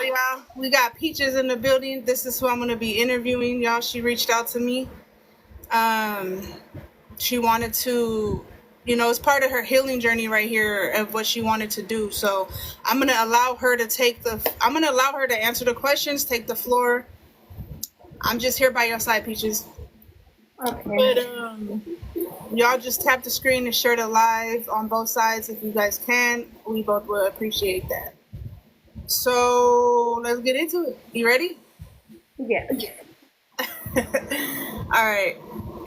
y'all. We got Peaches in the building. This is who I'm going to be interviewing, y'all. She reached out to me. Um, she wanted to, it's part of her healing journey right here of what she wanted to do. So I'm going to allow her to answer the questions, take the floor. I'm just here by your side, Peaches. Okay. But y'all just tap the screen and share the live on both sides if you guys can. We both will appreciate that. So let's get into it. You ready? Yeah. All right.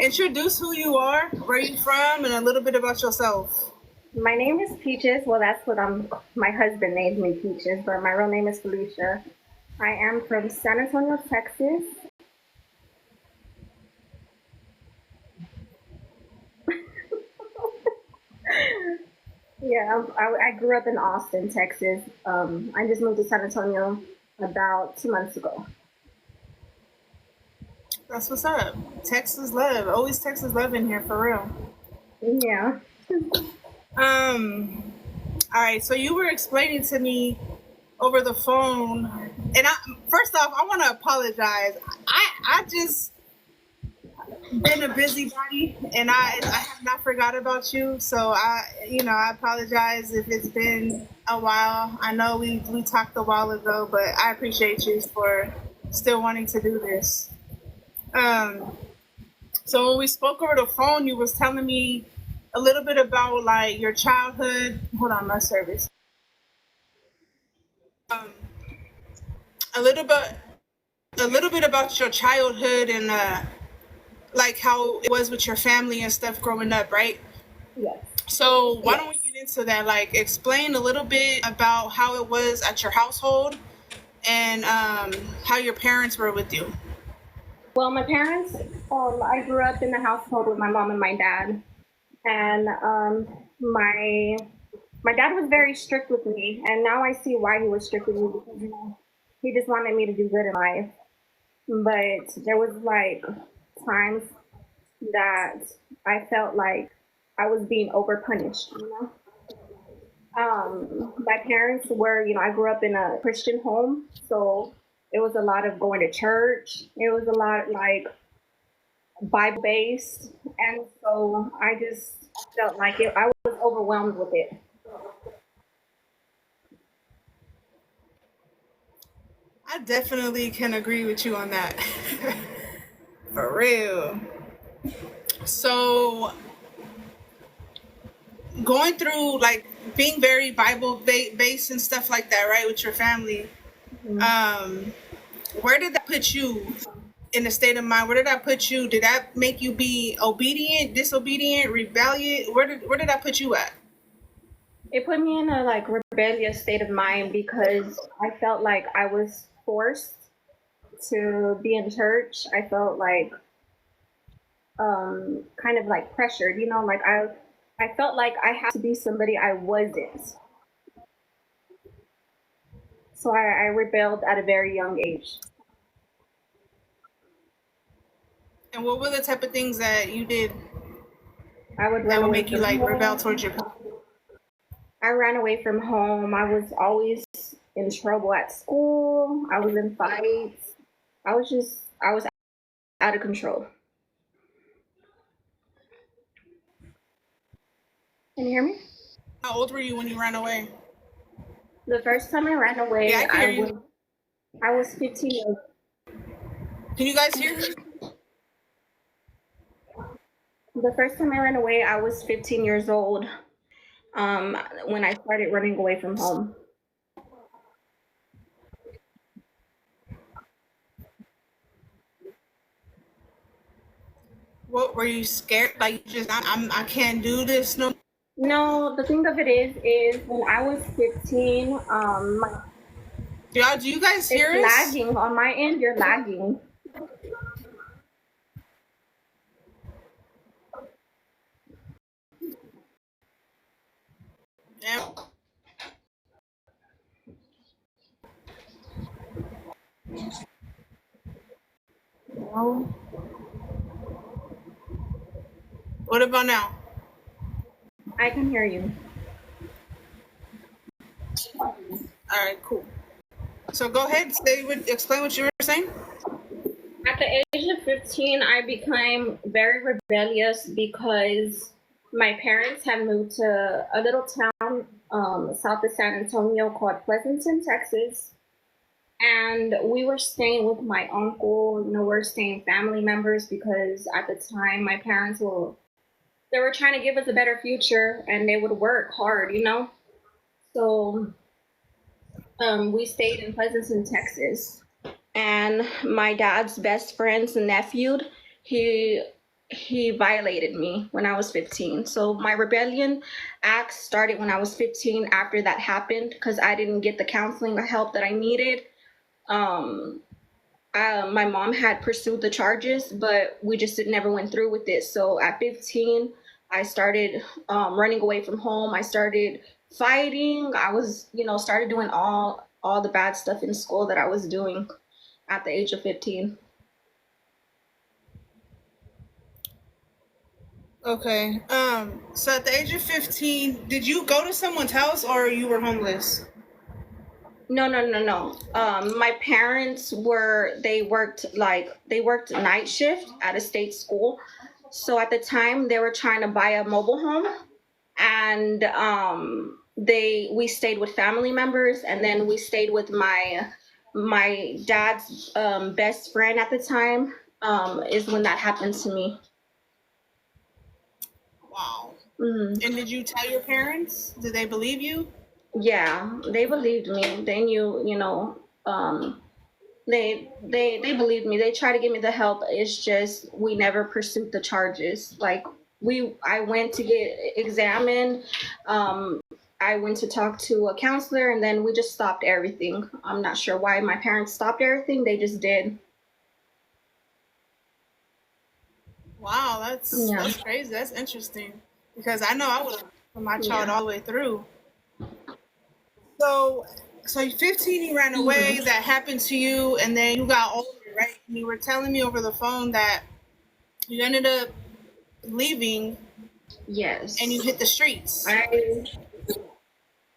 Introduce who you are, where you from, and a little bit about yourself. My name is Peaches. Well, that's what my husband named me Peaches, but my real name is Felicia. I am from San Antonio, Texas. Yeah, I grew up in Austin, Texas. I just moved to San Antonio about 2 months ago. That's what's up. Texas love. Always Texas love in here, for real. Yeah. All right, so you were explaining to me over the phone, and first off, I want to apologize. I just been a busybody, and I have not forgot about you. So I apologize if it's been a while. I know we talked a while ago, but I appreciate you for still wanting to do this. So when we spoke over the phone, you was telling me a little bit about like your childhood. Hold on, my service. A little bit about your childhood and like how it was with your family and stuff growing up, right? Yes. So why don't we get into that? Like, explain a little bit about how it was at your household and how your parents were with you. Well, my parents, I grew up in the household with my mom and my dad. And my dad was very strict with me. And now I see why he was strict with me, because he just wanted me to do good in life. But there was like times that I felt like I was being over punished, My parents were, I grew up in a Christian home, so it was a lot of going to church. It was a lot like Bible based, and so I just felt like I was overwhelmed with it. I definitely can agree with you on that. For real. So going through like being very Bible based and stuff like that, right, with your family. Mm-hmm. Where did that put you in the state of mind? Where did that put you? Did that make you be obedient, disobedient, rebellious? Where did that put you at? It put me in a like rebellious state of mind because I felt like I was forced to be in church. I felt like kind of like pressured, like I felt like I had to be somebody I wasn't. So I rebelled at a very young age. And what were the type of things that you did that would make you like rebel towards your? I ran away from home. I was always in trouble at school. I was in fights. I was out of control. Can you hear me? How old were you when you ran away? The first time I ran away, yeah, I was 15 years old. Can you guys hear me? The first time I ran away, I was 15 years old when I started running away from home. What, were you scared? Like, just I can't do this no. No, the thing of it is when I was 15, do you guys hear us? It's lagging on my end. You're lagging. Yeah. No. What about now? I can hear you. All right, cool. So go ahead, explain what you were saying. At the age of 15, I became very rebellious because my parents had moved to a little town south of San Antonio called Pleasanton, Texas. And we were staying with my uncle, we were staying family members because at the time my parents they were trying to give us a better future and they would work hard. So we stayed in Pleasanton, Texas. And my dad's best friend's nephew, he he violated me when I was 15. So my rebellion act started when I was 15 after that happened because I didn't get the counseling or help that I needed. Um, my mom had pursued the charges, but we just never went through with it. So at 15, I started running away from home. I started fighting. I was, started doing all the bad stuff in school that I was doing at the age of 15. Okay. So at the age of 15, did you go to someone's house or you were homeless? No, no, no, no. My parents they worked night shift at a state school. So at the time they were trying to buy a mobile home, and we stayed with family members, and then we stayed with my dad's best friend at the time. Is when that happened to me. Wow. Mhm. And did you tell your parents? Did they believe you? Yeah, they believed me. They knew, they believed me. They tried to give me the help. It's just we never pursued the charges. Like I went to get examined. I went to talk to a counselor, and then we just stopped everything. I'm not sure why my parents stopped everything. They just did. Wow, that's Yeah. that's crazy. That's interesting because I know I would have put my child all the way through. So, so 15, you ran away. That happened to you, and then you got older, right? And you were telling me over the phone that you ended up leaving Yes. and you hit the streets. I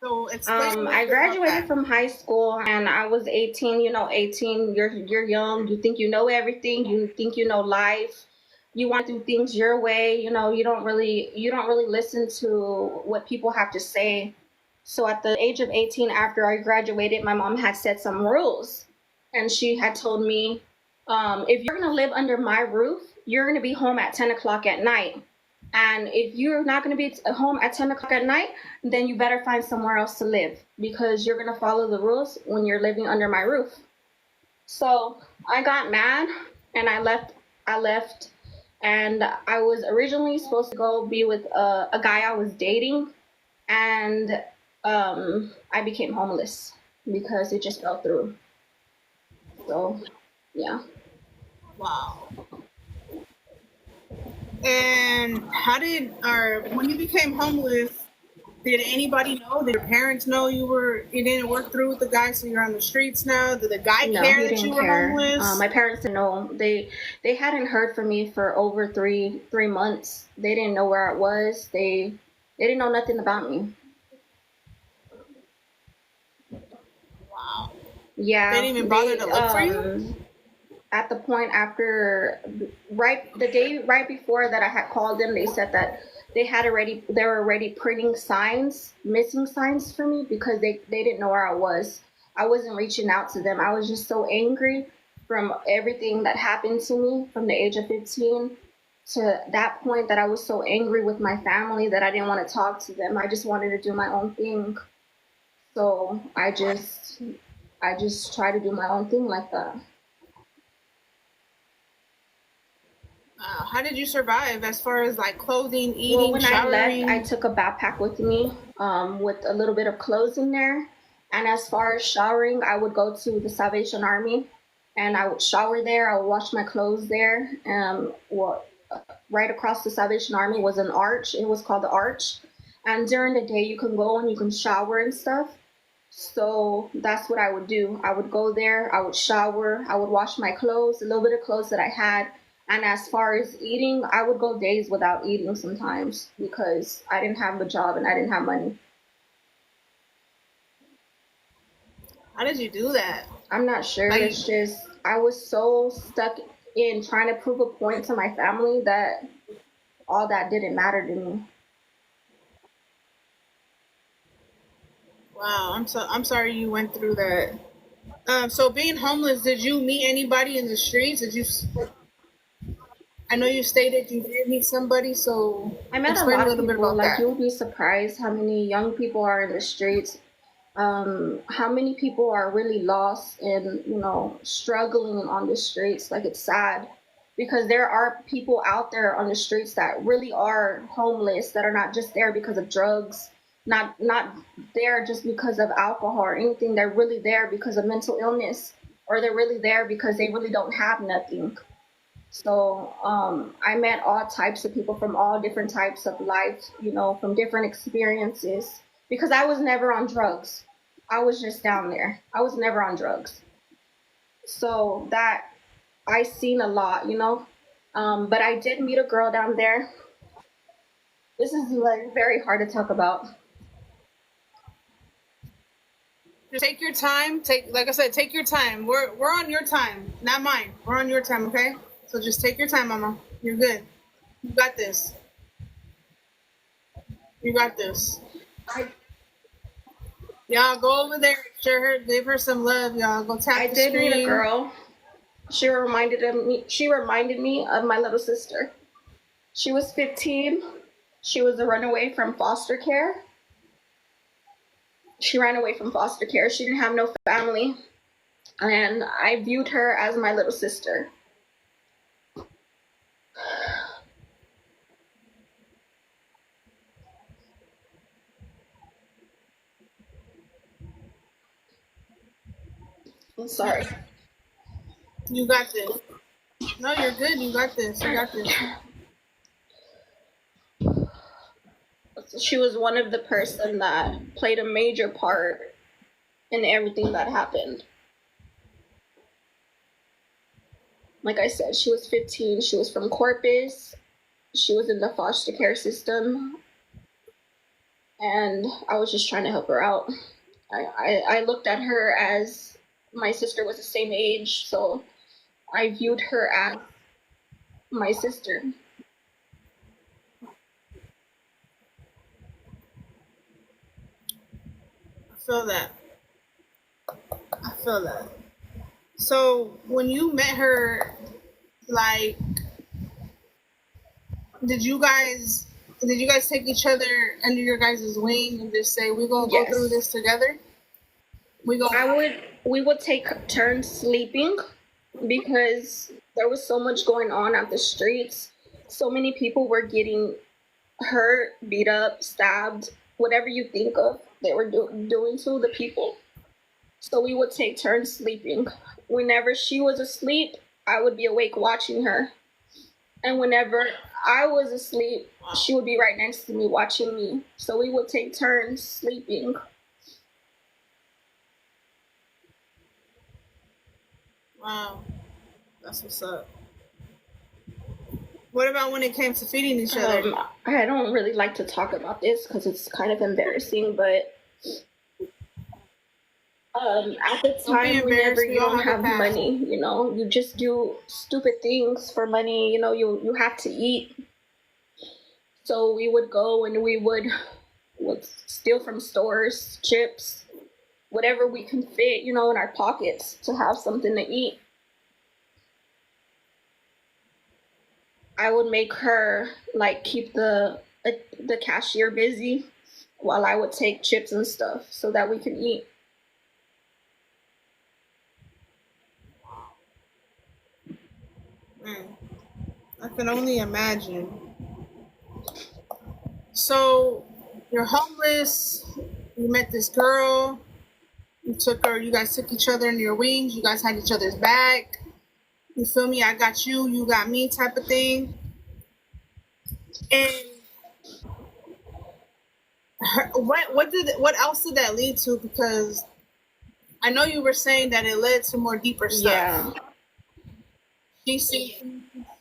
So explain a little I bit about graduated that. from high school and I was 18. 18, you're young. You think you know everything. You think you know life. You want to do things your way. You don't really listen to what people have to say. So at the age of 18, after I graduated, my mom had set some rules, and she had told me, if you're gonna live under my roof, you're gonna be home at 10 o'clock at night. And if you're not going to be at home at 10 o'clock at night, then you better find somewhere else to live because you're going to follow the rules when you're living under my roof. So I got mad and I left. And I was originally supposed to go be with a guy I was dating. And I became homeless because it just fell through. So, yeah. Wow. And when you became homeless, did anybody know? Did your parents know you didn't work through with the guy, so you're on the streets now? Did the guy No, care he that you didn't were care. homeless? My parents didn't know. They hadn't heard from me for over three months. They didn't know where I was. They didn't know nothing about me. Wow. Yeah, They didn't even bother to look for you? At the point after, the day right before that I had called them, they said that they were already printing missing signs for me because they didn't know where I was. I wasn't reaching out to them. I was just so angry from everything that happened to me from the age of 15 to that point that I was so angry with my family that I didn't want to talk to them. I just wanted to do my own thing. So I just try to do my own thing like that. How did you survive as far as like clothing, Well, eating, when I left, showering? I took a backpack with me with a little bit of clothes in there. And as far as showering, I would go to the Salvation Army and I would shower there. I would wash my clothes there. Right across the Salvation Army was an arch. It was called the Arch. And during the day, you can go and you can shower and stuff. So that's what I would do. I would go there, I would shower, I would wash my clothes, a little bit of clothes that I had. And as far as eating, I would go days without eating sometimes because I didn't have a job and I didn't have money. How did you do that? I'm not sure. Like, It's just I was so stuck in trying to prove a point to my family that all that didn't matter to me. wow, I'm sorry you went through that. So being homeless, did you meet anybody in the streets? Did you? I know you stated you did meet somebody, so I met a explain a lot of little bit people. about Like, that. you'll be surprised how many young people are in the streets. How many people are really lost and, struggling on the streets. Like, it's sad because there are people out there on the streets that really are homeless, that are not just there because of drugs, not there just because of alcohol or anything. They're really there because of mental illness, or they're really there because they really don't have nothing. So I met all types of people from all different types of life, from different experiences, because I was never on drugs. I was just down there. I was never on drugs. So that I seen a lot. But I did meet a girl down there. This is like very hard to talk about. Just take your time. Like I said, take your time. We're on your time, not mine. We're on your time, okay? So just take your time, Mama. You're good. You got this. You got this. I Y'all go over there, share her, give her some love, y'all. Go I tap the did meet a screen. girl. She reminded me of my little sister. She was 15. She was a runaway from foster care. She ran away from foster care. She didn't have no family. And I viewed her as my little sister. I'm sorry. You got this. No, you're good. You got this. You got this. She was one of the person that played a major part in everything that happened. Like I said, she was 15. She was from Corpus. She was in the foster care system. And I was just trying to help her out. I looked at her as my sister was the same age, so I viewed her as my sister. I feel that. I feel that. So when you met her, like, did you guys take each other under your guys' wing and just say we're gonna go through Yes. this together? We would take turns sleeping because there was so much going on at the streets. So many people were getting hurt, beat up, stabbed, whatever you think of, they were doing to the people. So we would take turns sleeping. Whenever she was asleep, I would be awake watching her. And whenever I was asleep, she would be right next to me watching me. So we would take turns sleeping. Wow, that's what's up. What about when it came to feeding each other? I don't really like to talk about this because it's kind of embarrassing, but at the time, whenever you don't have money, you just do stupid things for money. You have to eat. So we would go and we would steal from stores, chips, whatever we can fit, in our pockets to have something to eat. I would make her like keep the cashier busy while I would take chips and stuff so that we could eat. I can only imagine. So you're homeless. You met this girl. You took her. You guys took each other in your wings. You guys had each other's back. You feel me? I got you. You got me, type of thing. And what else did that lead to? Because I know you were saying that it led to more deeper stuff. Yeah.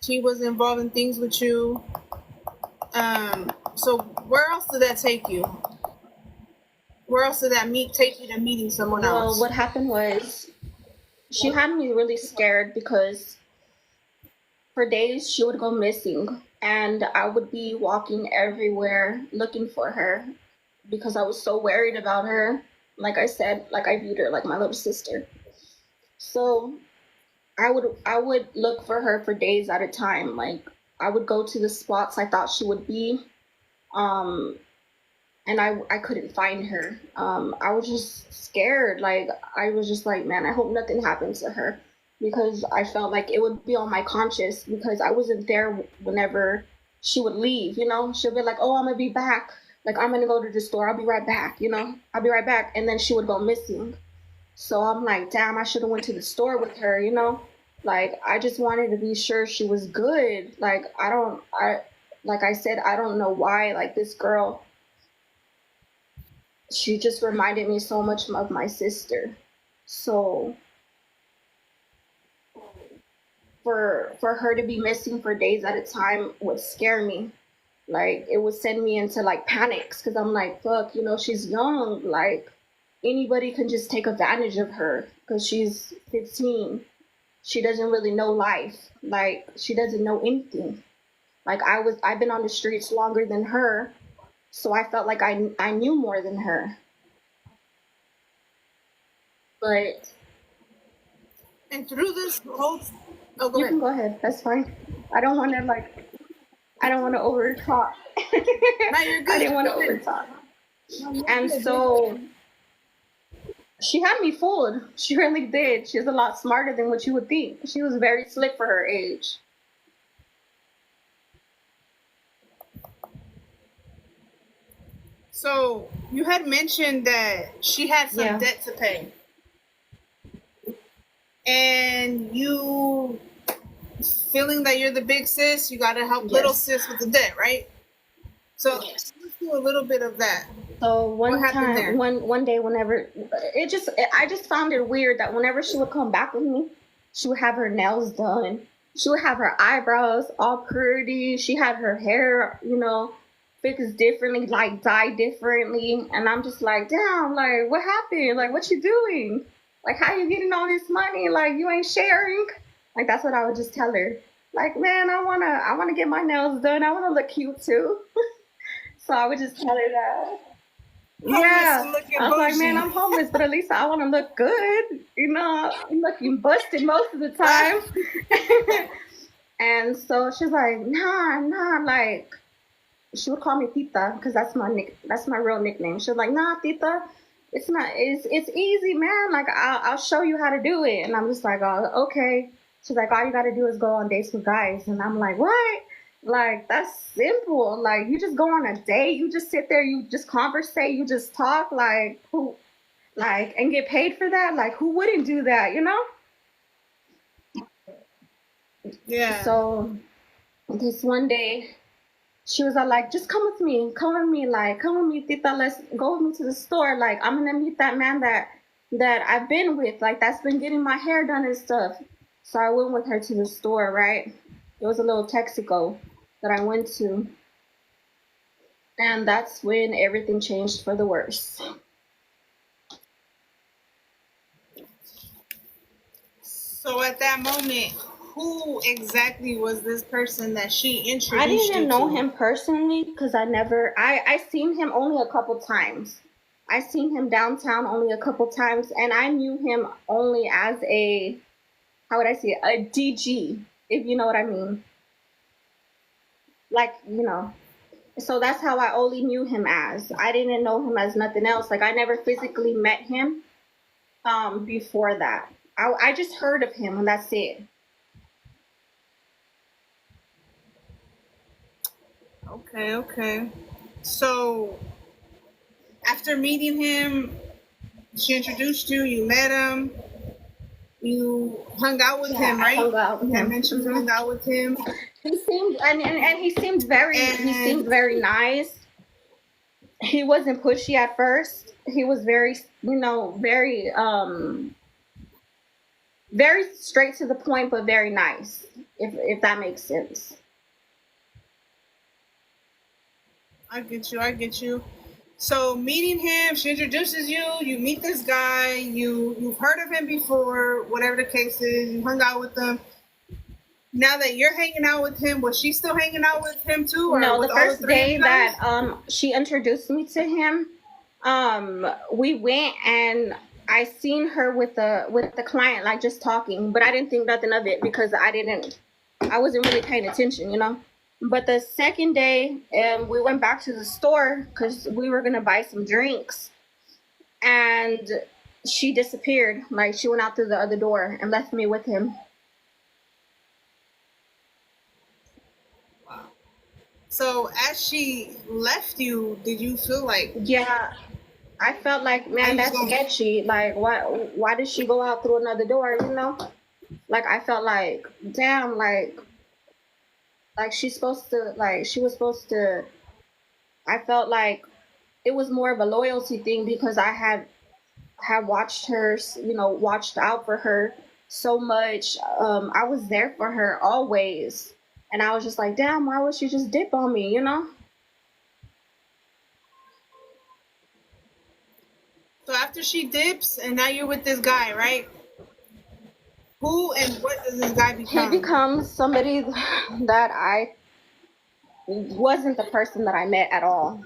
She was involved in things with you. So where else did that take you? Where else did that meet take you to meeting someone Well, else? what happened was she had me really scared because for days she would go missing and I would be walking everywhere looking for her because I was so worried about her. Like I said, like I viewed her like my little sister. So I would look for her for days at a time. Like I would go to the spots I thought she would be. Um and I couldn't find her. I was just scared. Like I was just like, man, I hope nothing happens to her because I felt like it would be on my conscience because I wasn't there whenever she would leave. You know, she'll be like, oh, I'm gonna be back. Like I'm gonna go to the store. I'll be right back. You know, I'll be right back, and then she would go missing. So I'm like, damn, I should have went to the store with her. You know, like I just wanted to be sure she was good. Like like I said, I don't know why. Like this girl, she just reminded me so much of my sister. So for her to be missing for days at a time would scare me. Like it would send me into like panics because I'm like, fuck, you know, she's young. Like anybody can just take advantage of her because she's 15. She doesn't really know life. Like she doesn't know anything. Like I've been on the streets longer than her, so I felt like I knew more than her. But And through this whole, oh, go you ahead. can go ahead. That's fine. I don't want to like. I don't want to over talk. No, you're I good. didn't want to Go over ahead. talk. No, you're And good. so she had me fooled. She really did. She's a lot smarter than what you would think. She was very slick for her age. So you had mentioned that she had some Yeah. debt to pay, and you feeling that you're the big sis, you got to help little Yes. sis with the debt, right? So let's do a little bit of that. So What happened there? one day, whenever I just found it weird that whenever she would come back with me, she would have her nails done. She would have her eyebrows all pretty. She had her hair, you know, fixed differently, like dyed differently. And I'm just like, damn, like what happened? Like what you doing? Like how you getting all this money? Like you ain't sharing? Like that's what I would just tell her. Like, man, I wanna get my nails done. I wanna look cute too. So I would just tell her that. Homeless Yeah. and looking I was like, man, bougie. I'm homeless, but at least I want to look good. You know, I'm looking busted most of the time. And so she's like, nah, like, she would call me Tita because that's my real nickname. She was like, nah, Tita, it's not, it's easy, man. Like, I'll show you how to do it. And I'm just like, oh, okay. She's like, all you got to do is go on dates with guys. And I'm like, what? Like, that's simple. Like, you just go on a date, you just sit there, you just conversate, you just talk. Like, who, like, and get paid for that? Like, who wouldn't do that, you know? Yeah. So, this one day, she was all like, just come with me, like, come with me, Tita, let's go with me to the store. Like, I'm gonna meet that man that I've been with, like, that's been getting my hair done and stuff. So I went with her to the store, right? It was a little Texaco that I went to. And that's when everything changed for the worse. So at that moment, who exactly was this person that she introduced I didn't even you know to? him personally because I seen him only a couple times. I seen him downtown only a couple times, and I knew him only as a, how would I say it, a DG, if you know what I mean. Like, you know. So that's how I only knew him as. I didn't know him as nothing else. Like I never physically met him before that. I just heard of him and that's it. Okay. So after meeting him, she introduced you, you met him, you hung out with him, I right? hung out with You had him. mentioned you hung out with him. He seemed and he seemed And very nice. He wasn't pushy at first. He was very, you know, very straight to the point but very nice. If that makes sense. I get you. So meeting him, she introduces you. You meet this guy. You've heard of him before, whatever the case is. You hung out with him. Now that you're hanging out with him, was she still hanging out with him too, or No, the with all the first three of day you guys? that she introduced me to him, we went and I seen her with the client, like just talking, but I didn't think nothing of it because I wasn't really paying attention, you know. But the second day, we went back to the store because we were gonna buy some drinks, and she disappeared. Like she went out through the other door and left me with him. So as she left you, did you feel like, Yeah, I felt like, are man, you just that's gonna? sketchy. Like, why did she go out through another door? You know, like I felt like, damn, like she's supposed to, like she was supposed to. I felt like it was more of a loyalty thing because I had watched her, you know, watched out for her so much. I was there for her always, and I was just like, damn, why would she just dip on me? You know? So after she dips, and now you're with this guy, right? Who and what does this guy He become? becomes somebody that I wasn't the person that I met at all.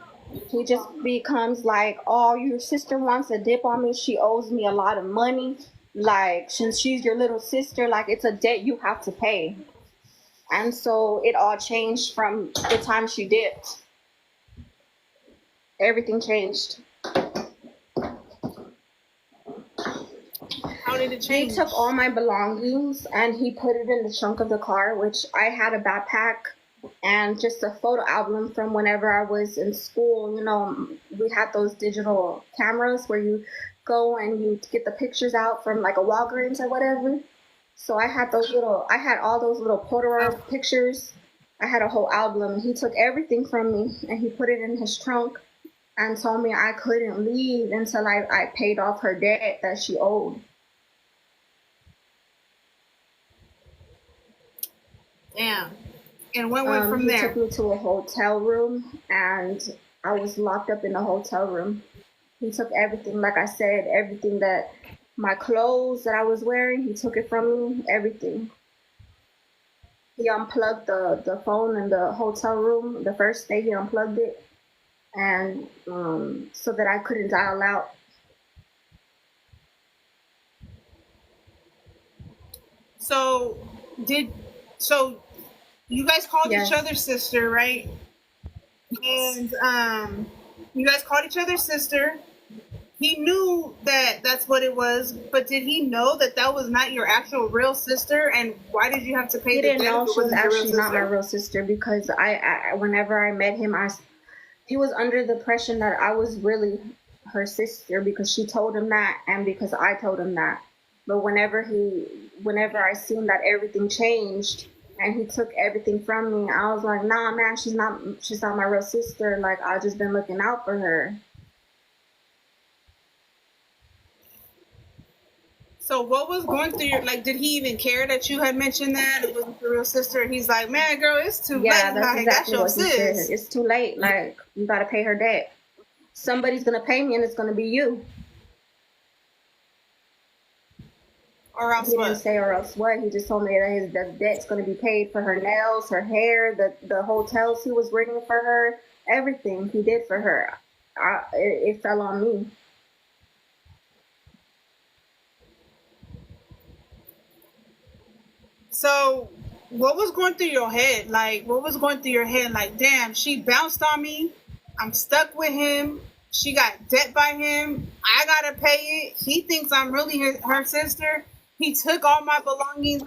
He just becomes like, oh, your sister wants a dip on me. She owes me a lot of money. Like, since she's your little sister, like, it's a debt you have to pay. And so it all changed from the time she dipped. Everything changed. How did it He change? took all my belongings and he put it in the trunk of the car, which I had a backpack and just a photo album from whenever I was in school. You know, we had those digital cameras where you go and you get the pictures out from like a Walgreens or whatever. So I had all those little Polaroid pictures. I had a whole album. He took everything from me and he put it in his trunk and told me I couldn't leave until I paid off her debt that she owed. Damn. And what went from He took there? me to a hotel room and I was locked up in the hotel room. He took everything, like I said, everything that my clothes that I was wearing, he took it from me, everything. He unplugged the phone in the hotel room. The first day he unplugged it and so that I couldn't dial out. So did so you guys called each Yes. other sister, right? And you guys called each other sister. He knew that that's what it was, but did he know that that was not your actual real sister? And why did you have to pay He the didn't debt if know it she was wasn't your real actually not my sister? real sister because whenever I met him, he was under the impression that I was really her sister because she told him that and because I told him that. But whenever I seen that everything changed and he took everything from me, I was like, nah, man, she's not my real sister. Like I just been looking out for her. So what was going through your, like? Did he even care that you had mentioned that it wasn't your real sister? He's like, man, girl, it's too Yeah, late. that's Like that's exactly your what he said. sis. It's too late. Like you gotta pay her debt. Somebody's gonna pay me and it's gonna be you. Or He else didn't what? say or else what. He just told me that the debt's going to be paid for her nails, her hair, the hotels he was renting for her, everything he did for her. It fell on me. So what was going through your head? Like what was going through your head? Like damn, she bounced on me. I'm stuck with him. She got debt by him. I gotta pay it. He thinks I'm really her sister. He took all my belongings.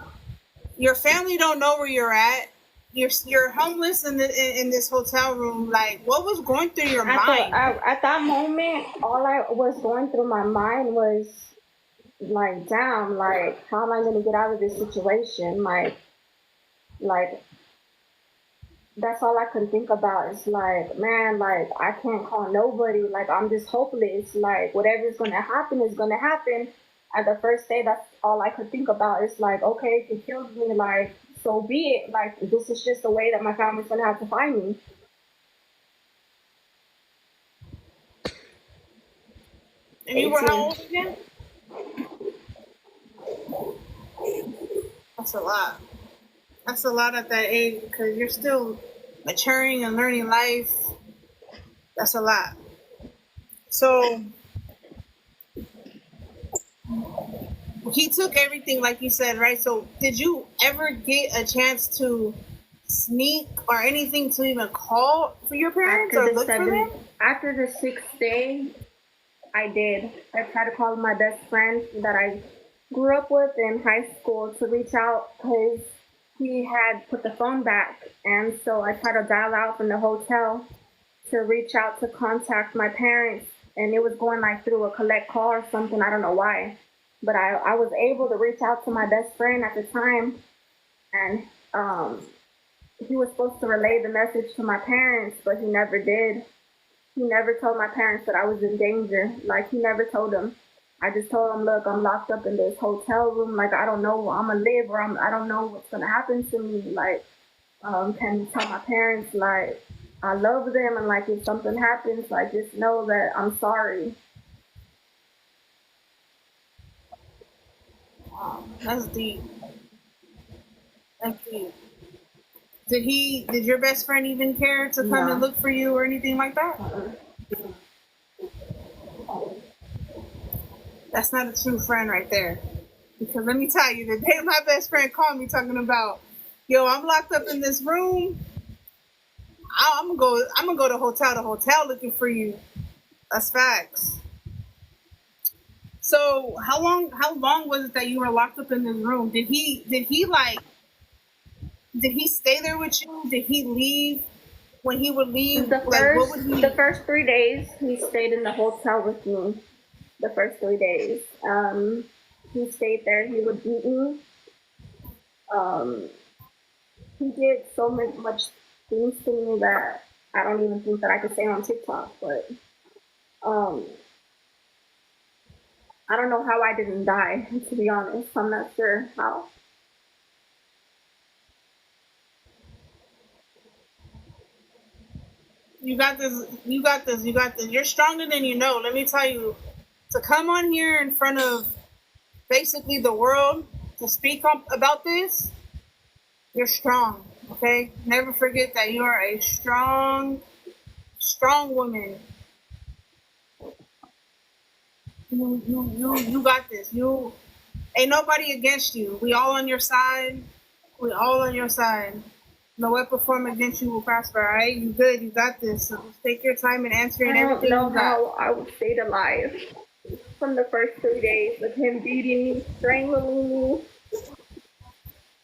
Your family don't know where you're at. You're homeless in this hotel room. Like, what was going through your mind? At that moment, all I was going through my mind was like, damn, like how am I going to get out of this situation? Like that's all I could think about. It's like, man, like I can't call nobody. Like I'm just hopeless. Like whatever's gonna happen is gonna happen. At the first day, that's all I could think about. It's like, okay, if he kills me, like so be it. Like this is just the way that my family's gonna have to find me. And you were how 18. old again? That's a lot. That's a lot at that age because you're still maturing and learning life. That's a lot. So he took everything, like you said, right? So did you ever get a chance to sneak or anything to even call for your parents After or the look for them? after the 6th day, I did. I tried to call my best friend that I grew up with in high school to reach out because he had put the phone back, and so I tried to dial out from the hotel to reach out to contact my parents, and it was going like through a collect call or something. I don't know why, but I was able to reach out to my best friend at the time, and he was supposed to relay the message to my parents, but he never did. He never told my parents that I was in danger. Like, he never told them. I just told him, look, I'm locked up in this hotel room. Like, I don't know where I'm gonna live, or I don't know what's gonna happen to me. Like, can you tell my parents, like, I love them, and like, if something happens, like, just know that I'm sorry. That's deep. That's deep. Did your best friend even care to come and No. look for you or anything like that? That's not a true friend right there. Because let me tell you, the day my best friend called me talking about, yo, I'm locked up in this room. I'm gonna go to hotel looking for you. That's facts. So how long was it that you were locked up in this room? Did he stay there with you? Did he leave? When he would leave, like what would he? The first 3 days, he stayed in the hotel with me. The first 3 days, he stayed there. He would beat me. Um, he did so much things to me that I don't even think that I could say on TikTok. But um, I don't know how I didn't die. To be honest, I'm not sure how. You got this. You got this. You got this. You're stronger than you know. Let me tell you. To come on here in front of basically the world to speak up about this, you're strong. Okay. Never forget that you are a strong woman. You got this. You ain't nobody against you. We all on your side. We all on your side. No weapon formed against you will prosper. All right, you good. You got this. So just take your time and answering I don't everything know you got. how I would stay alive from the first 3 days of him beating me, strangling me.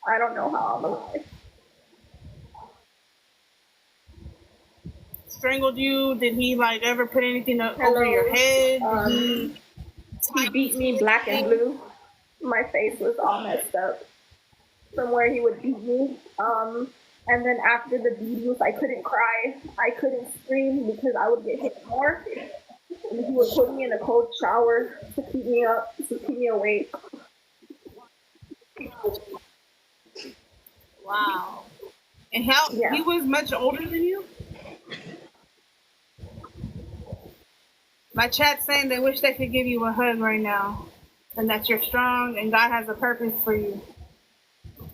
I don't know how I'm alive. Strangled you? Did he like ever put anything over your head? Did he He tie you beat to me black and anything? blue. My face was all messed up from where he would beat me. And then after the beatings, I couldn't cry. I couldn't scream because I would get hit more. And he would put me in a cold shower to keep me up, to keep me awake. Wow. And how Yeah. he was much older than you? My chat saying they wish they could give you a hug right now, and that you're strong and God has a purpose for you.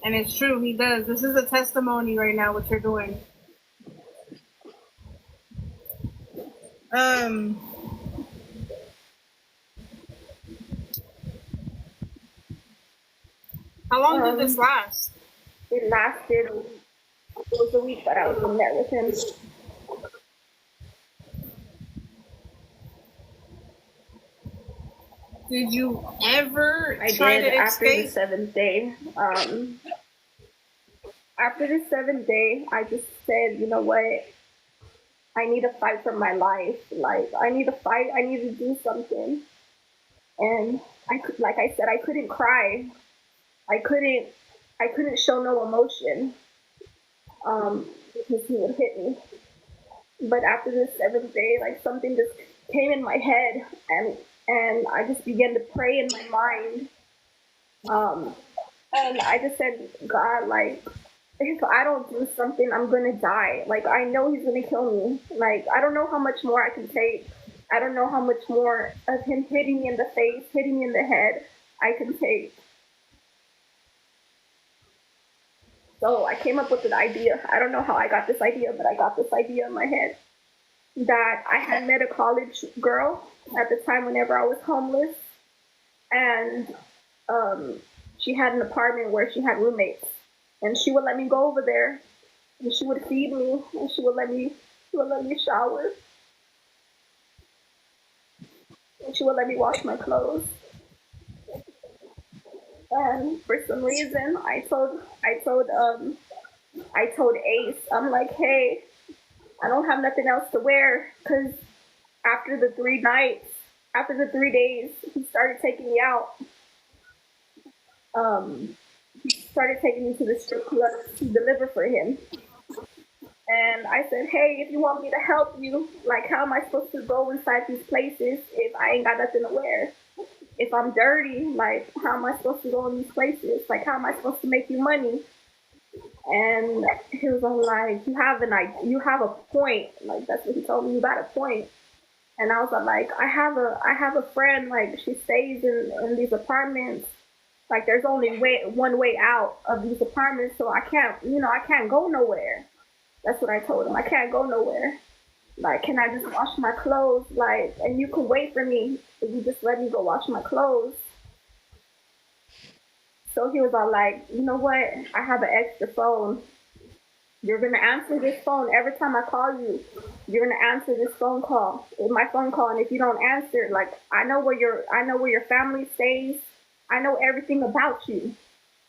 And it's true, He does. This is a testimony right now what you're doing. Um, how long did this last? It lasted. It was a week that I was in there with him. Did you ever I try did to after the escape? 7th day. After the 7th day, I just said, you know what? I need to fight for my life. Like, I need to fight. I need to do something. And I could, like I said, I couldn't cry. I couldn't show no emotion. Because he would hit me. But after the 7th day, like something just came in my head, and I just began to pray in my mind. And I just said, God, like, if I don't do something, I'm gonna die. Like, I know he's gonna kill me. Like, I don't know how much more I can take. I don't know how much more of him hitting me in the face, hitting me in the head I can take. So I came up with an idea. I don't know how I got this idea, but I got this idea in my head that I had met a college girl at the time whenever I was homeless, and she had an apartment where she had roommates, and she would let me go over there, and she would feed me, and she would let me shower, and she would let me wash my clothes. And for some reason, I told Ace, I'm like, hey, I don't have nothing else to wear, because after the 3 nights, after the 3 days, he started taking me out. He started taking me to the strip club to deliver for him. And I said, hey, if you want me to help you, like, how am I supposed to go inside these places if I ain't got nothing to wear? If I'm dirty, like, how am I supposed to go in these places? Like, how am I supposed to make you money? And he was all like, you have a point. Like, that's what he told me. You got a point. And I was like, I have a friend. Like, she stays in these apartments. Like, there's only one way out of these apartments, so I can't go nowhere. That's what I told him. I can't go nowhere. Like, can I just wash my clothes? Like, and you can wait for me if you just let me go wash my clothes. So he was all like, you know what? I have an extra phone. You're gonna answer this phone every time I call you. You're gonna answer this phone call, my phone call, and if you don't answer, like, I know where your family stays. I know everything about you.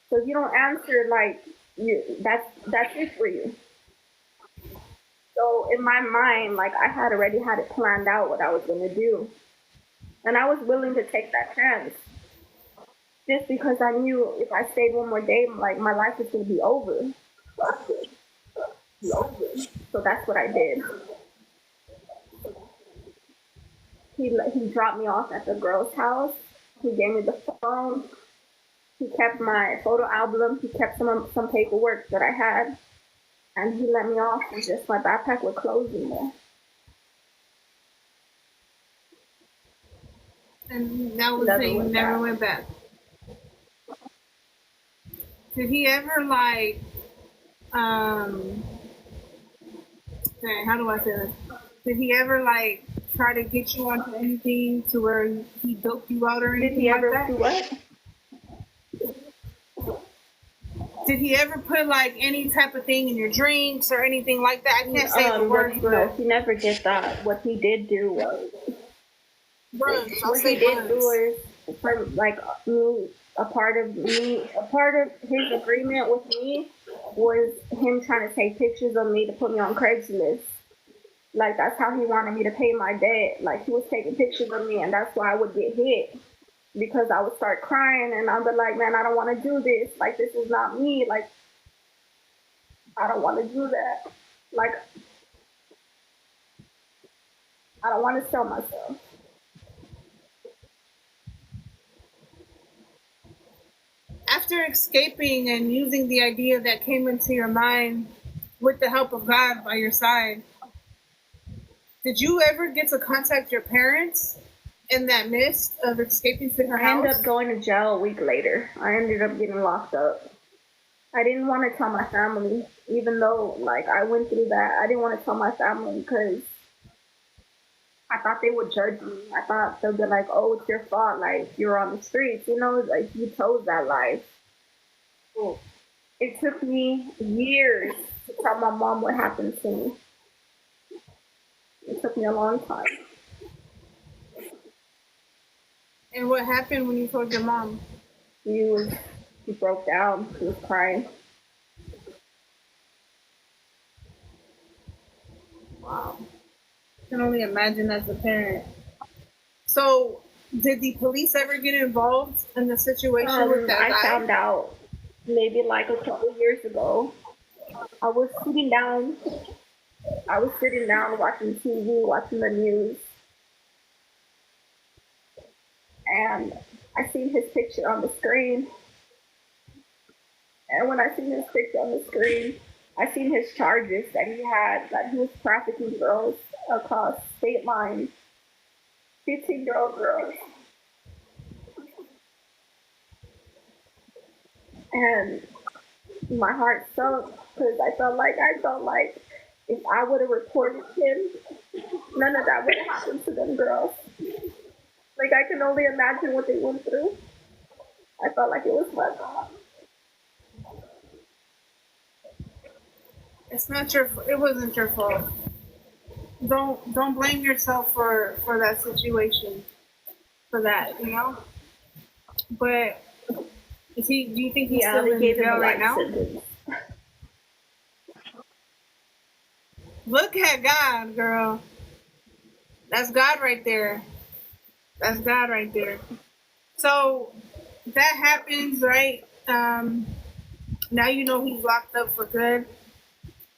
So if you don't answer, like, that's it for you. So in my mind, like, I had already had it planned out what I was gonna do, and I was willing to take that chance just because I knew if I stayed one more day, like, my life was gonna be over. So that's what I did. He dropped me off at the girl's house. He gave me the phone. He kept my photo album. He kept some paperwork that I had, and he let me off with just my backpack with clothes in there. And that was Never it. You went never back. went back. Did he ever like dang, how do I say this? Did he ever like try to get you onto anything to where he doped you out or Did anything he like ever that? do what? Did he ever put like any type of thing in your drinks or anything like that? I can't say the word, No, but he never did that. What he did do was, buns. I'll what he say did do buns. is, for like me, a part of his agreement with me was him trying to take pictures of me to put me on Craigslist. Like, that's how he wanted me to pay my debt. Like, he was taking pictures of me, and that's why I would get hit, because I would start crying, and I'd be like, man, I don't want to do this. Like, this is not me. Like, I don't want to do that. Like, I don't want to sell myself. After escaping and using the idea that came into your mind with the help of God by your side, did you ever get to contact your parents in that midst of escaping to her I ended up house? going to jail a week later. I ended up getting locked up. I didn't want to tell my family, even though, like, I went through that. I didn't want to tell my family because I thought they would judge me. I thought they'd be like, oh, it's your fault. Like, you're on the streets, like, you chose that life. So it took me years to tell my mom what happened to me. It took me a long time. And what happened when you told your mom? She broke down. She was crying. Wow. I can only imagine as a parent. So, did the police ever get involved in the situation with that I guy? found out maybe like a couple years ago. I was sitting down. I was sitting down watching TV, watching the news, and I seen his picture on the screen. And when I seen his picture on the screen, I seen his charges that he had, that he was trafficking girls across state lines. 15-year-old girls. And my heart sunk because I felt like if I would have reported him, none of that would have happened to them girls. Like I can only imagine what they went through. I felt like it was my fault. It's not your. It wasn't your fault. Don't blame yourself for that situation, for that. But is he? Do you think he's Yeah, still they in gave him jail a right life now? sentence. Look at God, girl. That's God right there. That's God right there. So that happens, right? Now you know he's locked up for good.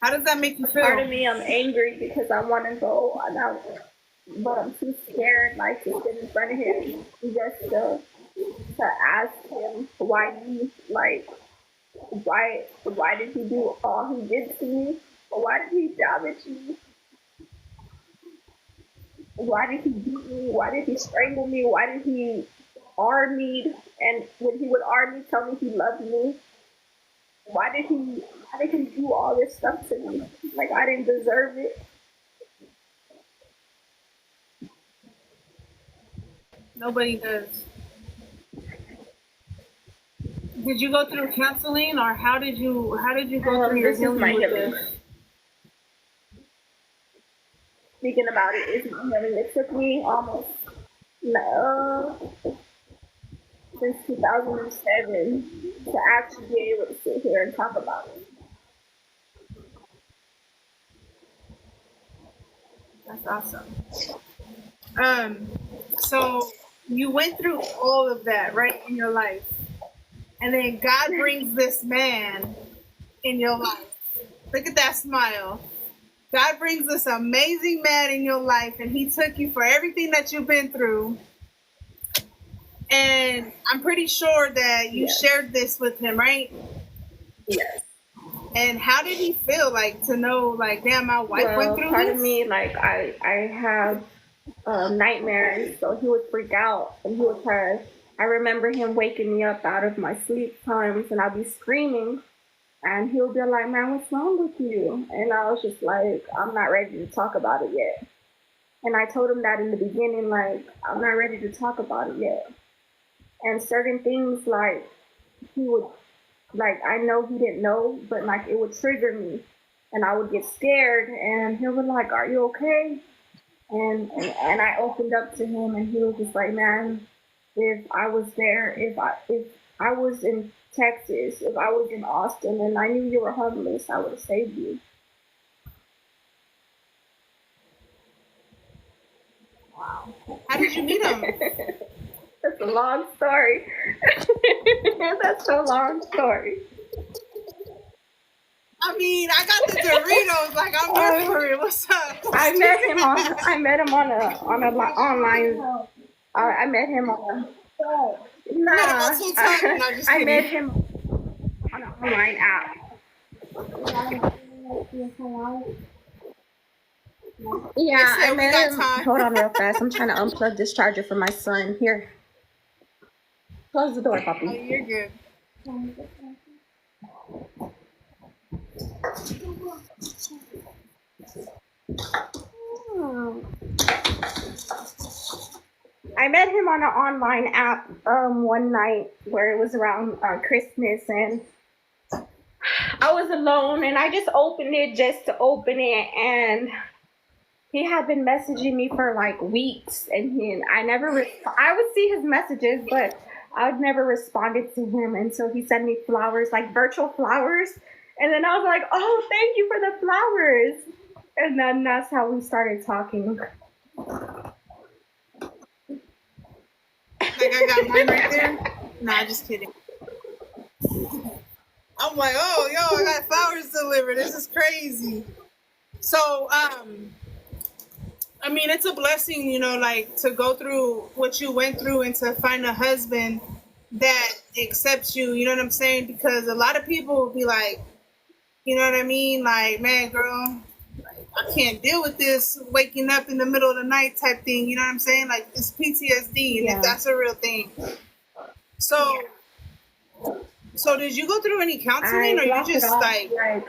How does that make you Part of feel? me, I'm angry because I want to go, but I'm too scared, like to sit in front of him just to ask him why did he do all he did to me? Why did he damage me? Why did he beat me? Why did he strangle me? Why did he arm me? And when he would arm me, tell me he loved me. Why did he do all this stuff to me? Like I didn't deserve it. Nobody does. Did you go through counseling, or how did you go through your This is my healing with healing. this? Speaking about it is my healing. It took me almost since 2007 to actually be able to sit here and talk about it. That's awesome. So you went through all of that, right, in your life, and then God brings this man in your life. Look at that smile. God brings this amazing man in your life, and he took you for everything that you've been through. And I'm pretty sure that you Yes. shared this with him, right? Yes. And how did he feel, like, to know, like, damn, my wife went Well, through part this? of me, like I have nightmares, so he would freak out and he would try. I remember him waking me up out of my sleep times, and I'd be screaming, and he'll be like, "Man, what's wrong with you?" And I was just like, "I'm not ready to talk about it yet." And I told him that in the beginning, like, "I'm not ready to talk about it yet." And certain things, like he would, like I know he didn't know, but like it would trigger me, and I would get scared, and he would be like, "Are you okay?" And I opened up to him, and he was just like, "Man, if I was there, if I was in Texas, if I was in Austin, and I knew you were homeless, I would have saved you." How did you meet him? That's a long story. That's a long story. I mean, I got the Doritos. Like, I'm here for it. What's up? I met him online. I met him on a Met him on some time. No, just I met kidding. him on an online app. Yeah, They said I we met got him. time. Hold on real fast. I'm trying to unplug this charger for my son. Here, close the door, Oh, puppy. you're good. I met him on an online app one night where it was around Christmas, and I was alone, and I just opened it just to open it, and he had been messaging me for like weeks, and I would see his messages, but I'd never responded to him, and so he sent me flowers, like virtual flowers, and then I was like, "Oh, thank you for the flowers," and then that's how we started talking. Like, I got mine right there. Nah, just kidding. I'm like, oh, yo, I got flowers delivered. This is crazy. So, I mean, it's a blessing, like, to go through what you went through and to find a husband that accepts you. You know what I'm saying? Because a lot of people will be like, you know what I mean? Like, man, girl, like, I can't deal with this waking up in the middle of the night type thing. You know what I'm saying? Like it's PTSD, and if Yeah. that's a real thing. So, so did you go through any counseling, I or you blocked it just off. like, Like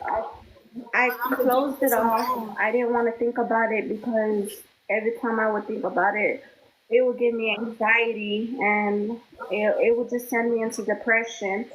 I I'm gonna do closed it this on my off. own? I didn't want to think about it because every time I would think about it, it would give me anxiety and it would just send me into depression.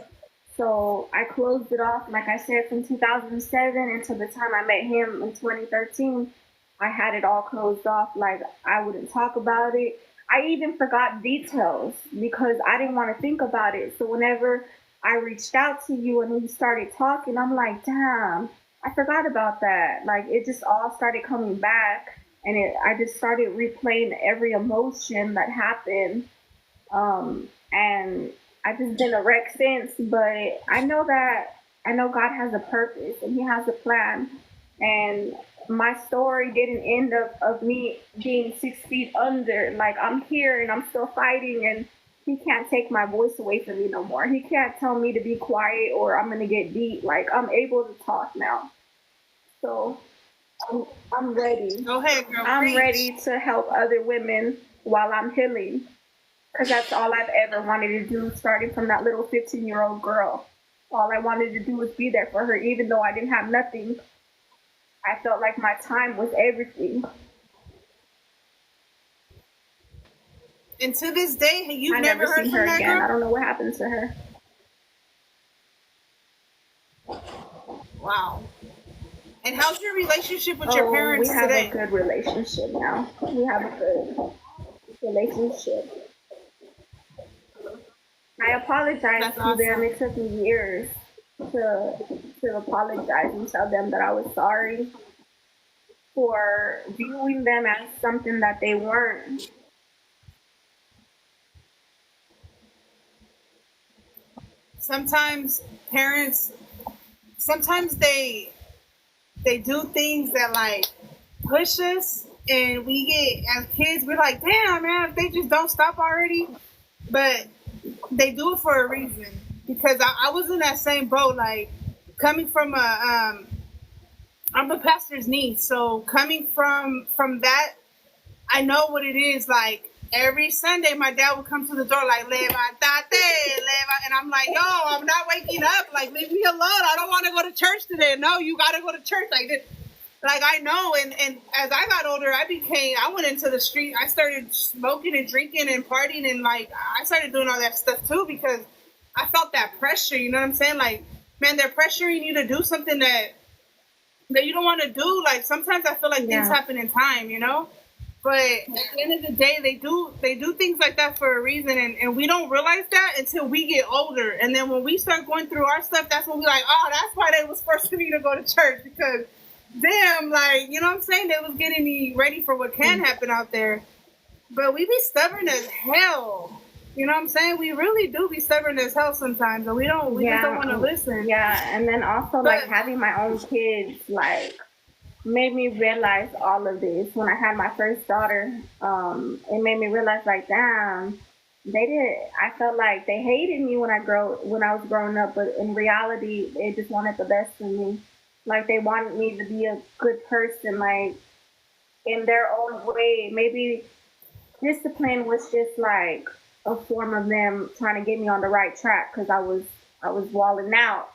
So I closed it off. Like I said, from 2007 until the time I met him in 2013, I had it all closed off. Like I wouldn't talk about it. I even forgot details because I didn't want to think about it. So whenever I reached out to you and we started talking, I'm like, damn, I forgot about that. Like it just all started coming back, and I just started replaying every emotion that happened. And I just been a wreck since. But I know God has a purpose and He has a plan. And my story didn't end up of me being 6 feet under. Like I'm here and I'm still fighting, and He can't take my voice away from me no more. He can't tell me to be quiet or I'm gonna get beat. Like I'm able to talk now. So I'm ready. Go ahead, girl, I'm preach. ready to help other women while I'm healing. Because that's all I've ever wanted to do, starting from that little 15-year-old girl. All I wanted to do was be there for her, even though I didn't have nothing. I felt like my time was everything. And to this day, you've I never never heard seen from her that again. I girl? don't know what happened to her. Wow. And how's your relationship with your Oh, we parents have a today? good relationship now. We have a good relationship. I apologized That's to them. awesome. It took me years to apologize and tell them that I was sorry for viewing them as something that they weren't. Sometimes parents, sometimes they do things that like push us, and we get as kids, we're like, damn man, if they just don't stop already. But they do it for a reason, because I was in that same boat, like coming from I'm a pastor's niece, so coming from that, I know what it is. Like every Sunday, my dad would come to the door like "levantate, leva," and I'm like, "Yo, I'm not waking up. Like, leave me alone. I don't want to go to church today." No, you got to go to church. Like this. Like I know, and as I got older, I went into the street. I started smoking and drinking and partying, and like I started doing all that stuff too, because I felt that pressure. You know what I'm saying? Like, man, they're pressuring you to do something that you don't want to do. Like sometimes I feel like things Yeah. happen in time, you know. But at the end of the day, they do things like that for a reason, and we don't realize that until we get older. And then when we start going through our stuff, that's when we like, oh, that's why they was forcing me to go to church, because damn, like, you know what I'm saying? They was getting me ready for what can happen out there. But we be stubborn as hell. You know what I'm saying? We really do be stubborn as hell sometimes, and we just don't want to Yeah, listen. yeah, and then also like But having my own kids like made me realize all of this. When I had my first daughter, it made me realize like, damn, they did. I felt like they hated me when I was growing up, but in reality, they just wanted the best for me. Like they wanted me to be a good person, like in their own way. Maybe discipline was just like a form of them trying to get me on the right track because I was walling out.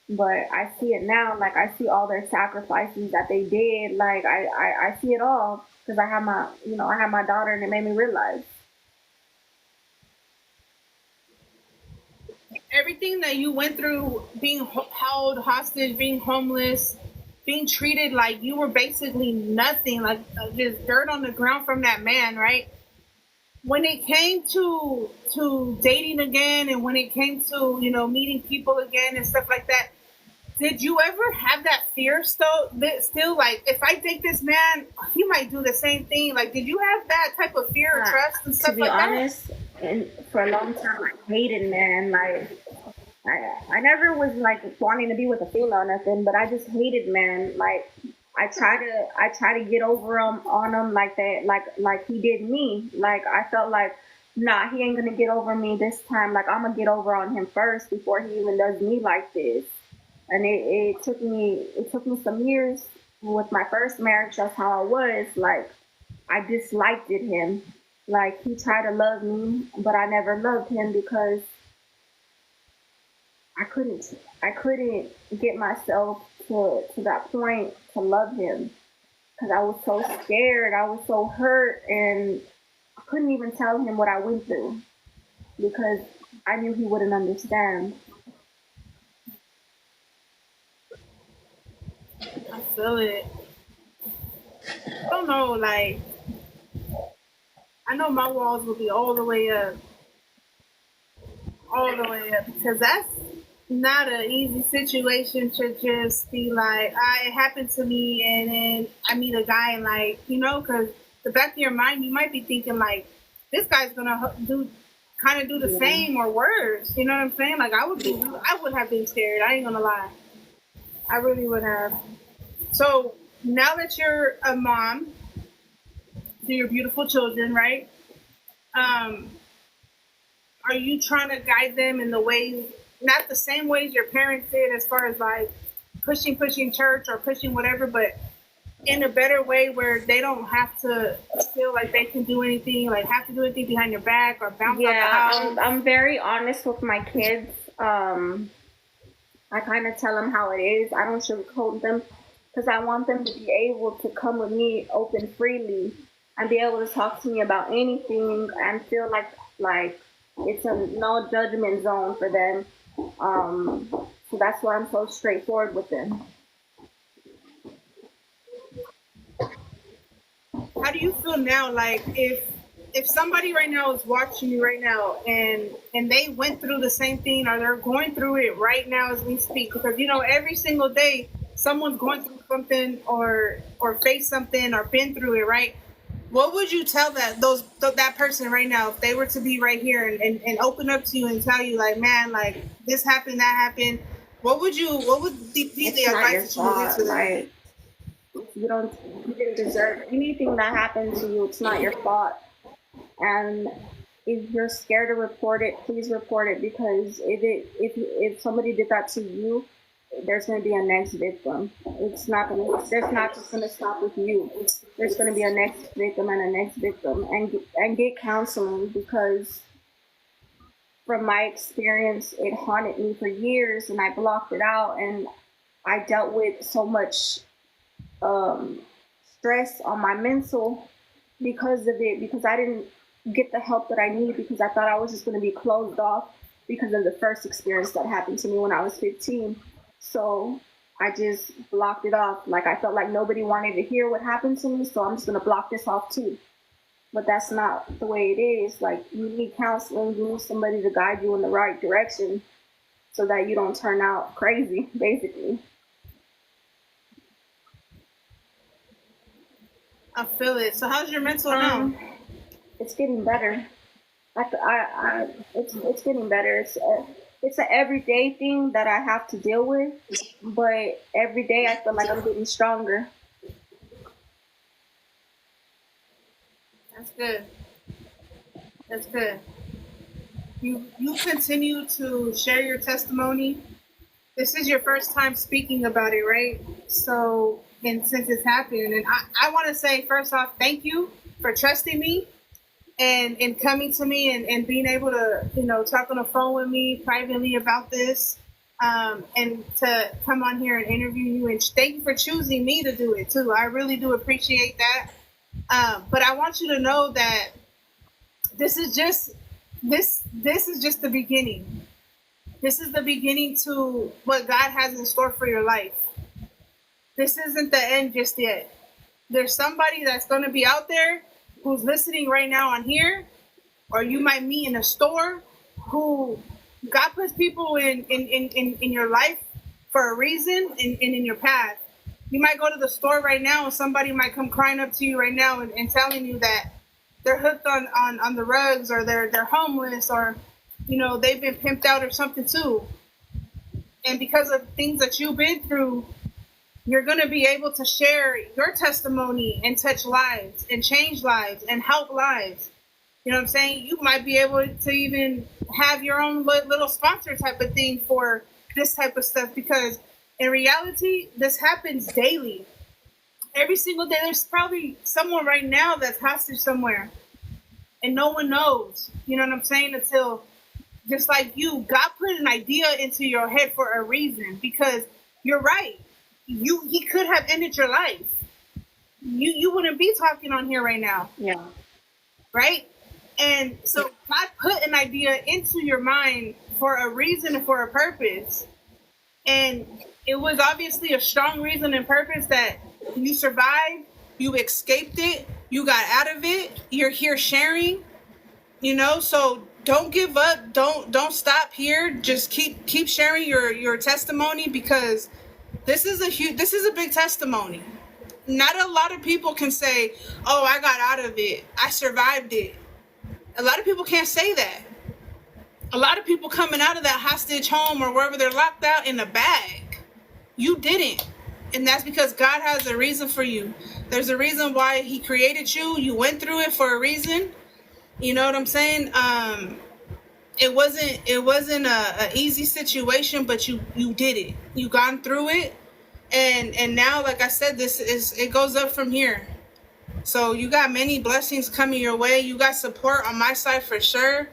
But I see it now. Like I see all their sacrifices that they did. Like I see it all because I have my daughter, and it made me realize. everything that you went through, being held hostage, being homeless, being treated like you were basically nothing, like just dirt on the ground from that man, right? When it came to dating again, and when it came to meeting people again and stuff like that, did you ever have that fear still, like, if I date this man, he might do the same thing? Like, did you have that type of fear or Uh, trust and to stuff be like that? honest, and for a long time I hated men. Like I never was like wanting to be with a female or nothing, but I just hated men. Like I try to get over him on him like that, like he did me. Like I felt like, nah, he ain't gonna get over me this time. Like I'm gonna get over on him first before he even does me like this. And it took me some years. with my first marriage, that's how I was. Like, I disliked him. Like, he tried to love me, but I never loved him because I couldn't get myself to that point to love him because I was so scared. I was so hurt, and I couldn't even tell him what I went through because I knew he wouldn't understand. I feel it. I don't know, like, I know my walls will be all the way up, all the way up, because that's not an easy situation to just be like, it happened to me, and then I meet a guy, and like, because the back of your mind, you might be thinking like, this guy's gonna do the Yeah. same or worse. You know what I'm saying? Like, I would have been scared. I ain't gonna lie, I really would have. So now that you're a mom to your beautiful children, right? Um, are you trying to guide them in the ways, not the same ways your parents did, as far as like pushing church or pushing whatever, but in a better way where they don't have to feel like they can do anything, like have to do anything behind your back or bounce out the Yeah, house? I'm very honest with my kids. I kind of tell them how it is. I don't sugarcoat them because I want them to be able to come with me open freely and be able to talk to me about anything and feel like it's a no judgment zone for them. So that's why I'm so straightforward with them. How do you feel now? Like, if somebody right now is watching you right now, and they went through the same thing, or they're going through it right now as we speak, because every single day someone's going through something, or face something, or been through it, right? What would you tell that person right now if they were to be right here, and open up to you and tell you, like, man, like, this happened, that happened? What would be the It's not your advice that you would give fault. to them? Like, you didn't deserve anything that happened to you. It's not your fault. And if you're scared to report it, please report it because if somebody did that to you, there's going to be a next victim. It's not going to. There's not just going to stop with you. There's going to be a next victim and a next victim, and get counseling because from my experience, it haunted me for years, and I blocked it out, and I dealt with so much stress on my mental because of it, because I didn't get the help that I need because I thought I was just going to be closed off because of the first experience that happened to me when I was 15. So I just blocked it off. Like, I felt like nobody wanted to hear what happened to me, so I'm just going to block this off too. But that's not the way it is. Like, you need counseling, you need somebody to guide you in the right direction so that you don't turn out crazy, basically. I feel it. So how's your mental now? It's getting better. It's getting better. It's an everyday thing that I have to deal with, but every day I feel like I'm getting stronger. That's good. That's good. You continue to share your testimony. This is your first time speaking about it, right? So, and since it's happened, and I want to say first off, thank you for trusting me and coming to me and being able to talk on the phone with me privately about this, and to come on here and interview you, and thank you for choosing me to do it too. I really do appreciate that. But I want you to know that this is just the beginning. This is the beginning to what God has in store for your life. This isn't the end just yet. There's somebody that's going to be out there who's listening right now on here, or you might meet in a store, who God puts people in your life for a reason, and in your path. You might go to the store right now and somebody might come crying up to you right now and telling you that they're hooked on the rugs, or they're homeless, or they've been pimped out or something too. And because of things that you've been through, you're going to be able to share your testimony and touch lives and change lives and help lives. You know what I'm saying? You might be able to even have your own little sponsor type of thing for this type of stuff, because in reality, this happens daily. Every single day, there's probably someone right now that's hostage somewhere, and no one knows. You know what I'm saying? Until, just like you, God put an idea into your head for a reason. Because you're right. He could have ended your life. You wouldn't be talking on here right now. Yeah. Right? And so God put an idea into your mind for a reason and for a purpose. And it was obviously a strong reason and purpose that you survived, you escaped it, you got out of it, you're here sharing, so don't give up, don't stop here. Just keep sharing your testimony, because this is a big testimony. Not a lot of people can say, "Oh, I got out of it. I survived it." A lot of people can't say that. A lot of people coming out of that hostage home or wherever they're locked out in a bag. You didn't. And that's because God has a reason for you. There's a reason why he created you. You went through it for a reason. You know what I'm saying? It wasn't a easy situation, but you did it. You gone through it. And now, like I said, it goes up from here. So you got many blessings coming your way. You got support on my side for sure.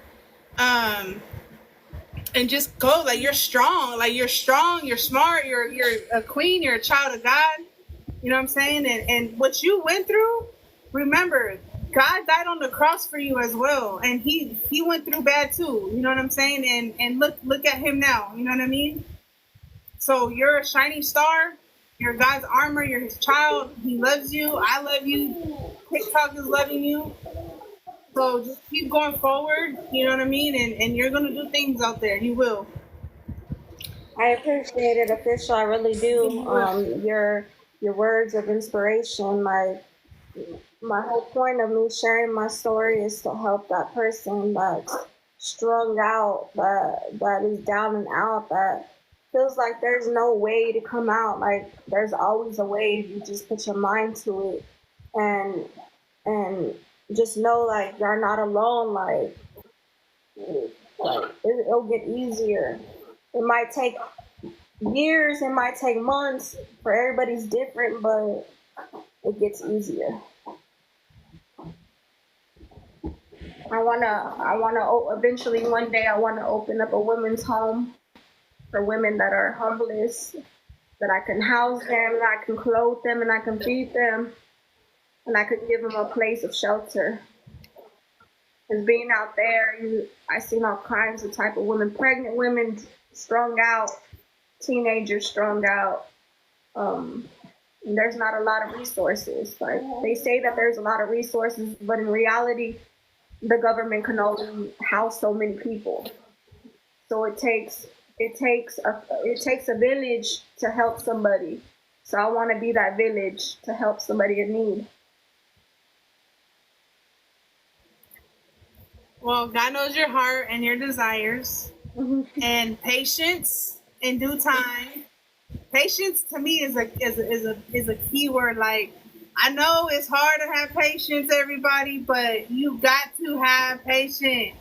And just go, like, you're strong, you're smart, you're a queen, you're a child of God. You know what I'm saying? And what you went through, remember, God died on the cross for you as well. And he went through bad too. You know what I'm saying? And look at him now. You know what I mean? So you're a shining star. You're God's armor. You're his child. He loves you. I love you. TikTok is loving you. So just keep going forward, you know what I mean? And you're going to do things out there. You will. I appreciate it, Official. I really do. Your words of inspiration. My whole point of me sharing my story is to help that person that's strung out, that is down and out, that feels like there's no way to come out. Like, there's always a way if you just put your mind to it. And just know, like, you're not alone. Like it'll get easier. It might take years, it might take months. For everybody's different, but it gets easier. I wanna eventually one day I wanna open up a women's home for women that are homeless, that I can house them, and I can clothe them, and I can feed them, and I could give them a place of shelter. Because being out there, I seen all kinds of type of women, pregnant women, strung out, teenagers strung out. And there's not a lot of resources. Like, they say that there's a lot of resources, but in reality, the government can only house so many people. So it takes a village to help somebody. So I want to be that village to help somebody in need. Well, God knows your heart and your desires. And patience in due time. Patience to me is a key word. Like, I know it's hard to have patience, everybody, but you got to have patience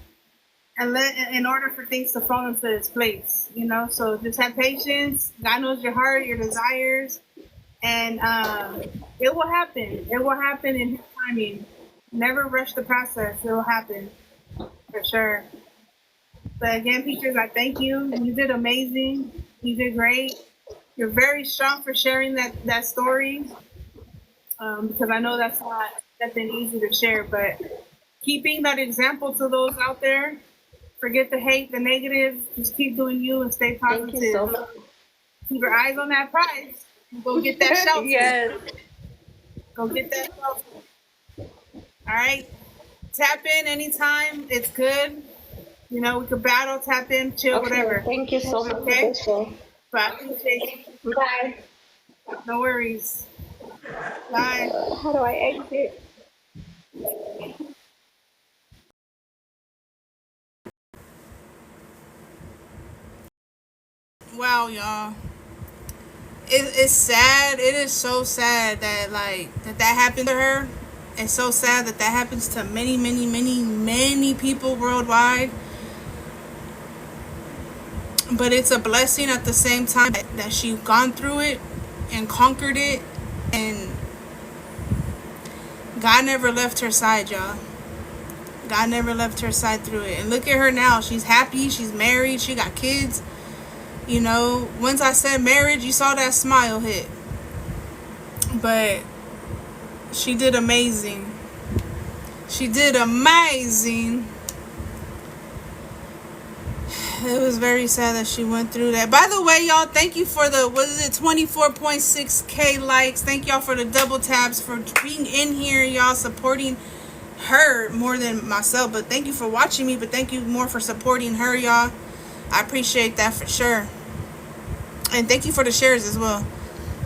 in order for things to fall into its place. So just have patience. God knows your heart, your desires, and it will happen. It will happen in His timing. Never rush the process. It will happen for sure. But again, Peaches, I thank you. You did amazing. You did great. You're very strong for sharing that story, because I know that's not nothing easy to share. But keeping that example to those out there. Forget the hate, the negative. Just keep doing you and stay positive. Thank you so much. Keep your eyes on that prize. Go get that shelter. Yes. Go get that shelter. All right. Tap in anytime. It's good. We could battle, tap in, chill, Okay. whatever. Thank you so much. Okay. But I appreciate you. Bye. No worries. Bye. How do I exit? Wow, y'all. It's sad. It is so sad that that happened to her. It's so sad that happens to many, many, many, many people worldwide. But it's a blessing at the same time that she's gone through it and conquered it, and God never left her side, y'all. God never left her side through it. And look at her now. She's happy. She's married. She got kids. You know, once I said marriage, you saw that smile hit. But she did amazing. She did amazing. It was very sad that she went through that. By the way, y'all, thank you for the, what is it, 24.6K likes. Thank y'all for the double taps, for being in here, y'all, supporting her more than myself. But thank you for watching me, but thank you more for supporting her, y'all. I appreciate that for sure. And thank you for the shares as well.